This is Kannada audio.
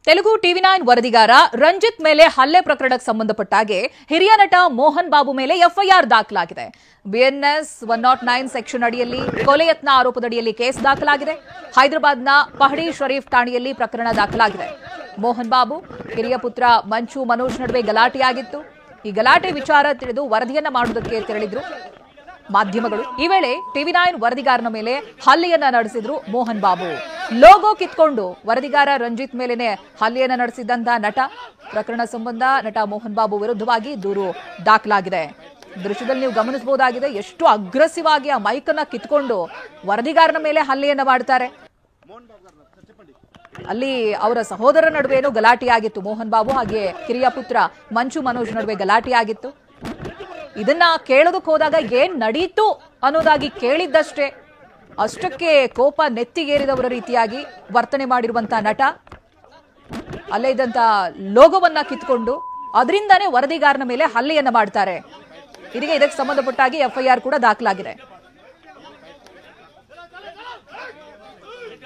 ತೆಲುಗು ಟಿವಿ9 ವರದಿಗಾರ ರಂಜಿತ್ ಮೇಲೆ ಹಲ್ಲೆ ಪ್ರಕರಣಕ್ಕೆ ಸಂಬಂಧಪಟ್ಟಾಗೆ ಹಿರಿಯ ನಟ ಮೋಹನ್ ಬಾಬು ಮೇಲೆ ಎಫ್ಐಆರ್ ದಾಖಲಾಗಿದೆ. ಬಿಎನ್ಎಸ್ 109 ಸೆಕ್ಷನ್ ಅಡಿಯಲ್ಲಿ ಕೊಲೆ ಯತ್ನ ಆರೋಪದಡಿಯಲ್ಲಿ ಕೇಸ್ ದಾಖಲಾಗಿದೆ. ಹೈದರಾಬಾದ್ನ ಪಹಡಿ ಶರೀಫ್ ಠಾಣೆಯಲ್ಲಿ ಪ್ರಕರಣ ದಾಖಲಾಗಿದೆ. ಮೋಹನ್ ಬಾಬು ಹಿರಿಯ ಪುತ್ರ ಮಂಚು ಮನೋಜ್ ನಡುವೆ ಗಲಾಟೆಯಾಗಿತ್ತು. ಈ ಗಲಾಟೆ ವಿಚಾರ ತಿಳಿದು ವರದಿಯನ್ನ ಮಾಡುವುದಕ್ಕೆ ತೆರಳಿದ್ರು ಮಾಧ್ಯಮಗಳು. ಈ ವೇಳೆ ಟಿವಿ9 ವರದಿಗಾರನ ಮೇಲೆ ಹಲ್ಲೆಯನ್ನ ನಡೆಸಿದ್ರು ಮೋಹನ್ ಬಾಬು. ಲೋಗೋ ಕಿತ್ಕೊಂಡು ವರದಿಗಾರ ರಂಜಿತ್ ಮೇಲೆನೆ ಹಲ್ಲೆಯನ್ನ ನಡೆಸಿದಂತ ನಟ. ಪ್ರಕರಣ ಸಂಬಂಧ ನಟ ಮೋಹನ್ ಬಾಬು ವಿರುದ್ಧವಾಗಿ ದೂರು ದಾಖಲಾಗಿದೆ. ದೃಶ್ಯದಲ್ಲಿ ನೀವು ಗಮನಿಸಬಹುದಾಗಿದೆ, ಎಷ್ಟು ಅಗ್ರೆಸಿವ್ ಆಗಿ ಆ ಮೈಕನ್ನ ಕಿತ್ಕೊಂಡು ವರದಿಗಾರನ ಮೇಲೆ ಹಲ್ಲೆಯನ್ನ ಮಾಡ್ತಾರೆ. ಅಲ್ಲಿ ಅವರ ಸಹೋದರ ನಡುವೆನೂ ಗಲಾಟೆಯಾಗಿತ್ತು. ಮೋಹನ್ ಬಾಬು ಹಾಗೆ ಕಿರಿಯ ಪುತ್ರ ಮಂಚು ಮನೋಜ್ ನಡುವೆ ಗಲಾಟೆಯಾಗಿತ್ತು. ಇದನ್ನ ಕೇಳೋದಕ್ಕೆ ಹೋದಾಗ ಏನ್ ನಡೀತು ಅನ್ನೋದಾಗಿ ಕೇಳಿದ್ದಷ್ಟೇ, ಅಷ್ಟಕ್ಕೆ ಕೋಪ ನೆತ್ತಿಗೇರಿದವರ ರೀತಿಯಾಗಿ ವರ್ತನೆ ಮಾಡಿರುವಂತಹ ನಟ ಅಲ್ಲೇ ಇದ್ದಂತ ಲೋಗೋವನ್ನ ಕಿತ್ಕೊಂಡು ಅದರಿಂದಾನೇ ವರದಿಗಾರನ ಮೇಲೆ ಹಲ್ಲೆಯನ್ನ ಮಾಡ್ತಾರೆ. ಇದಕ್ಕೆ ಸಂಬಂಧಪಟ್ಟಾಗಿ ಎಫ್ಐಆರ್ ಕೂಡ ದಾಖಲಾಗಿದೆ.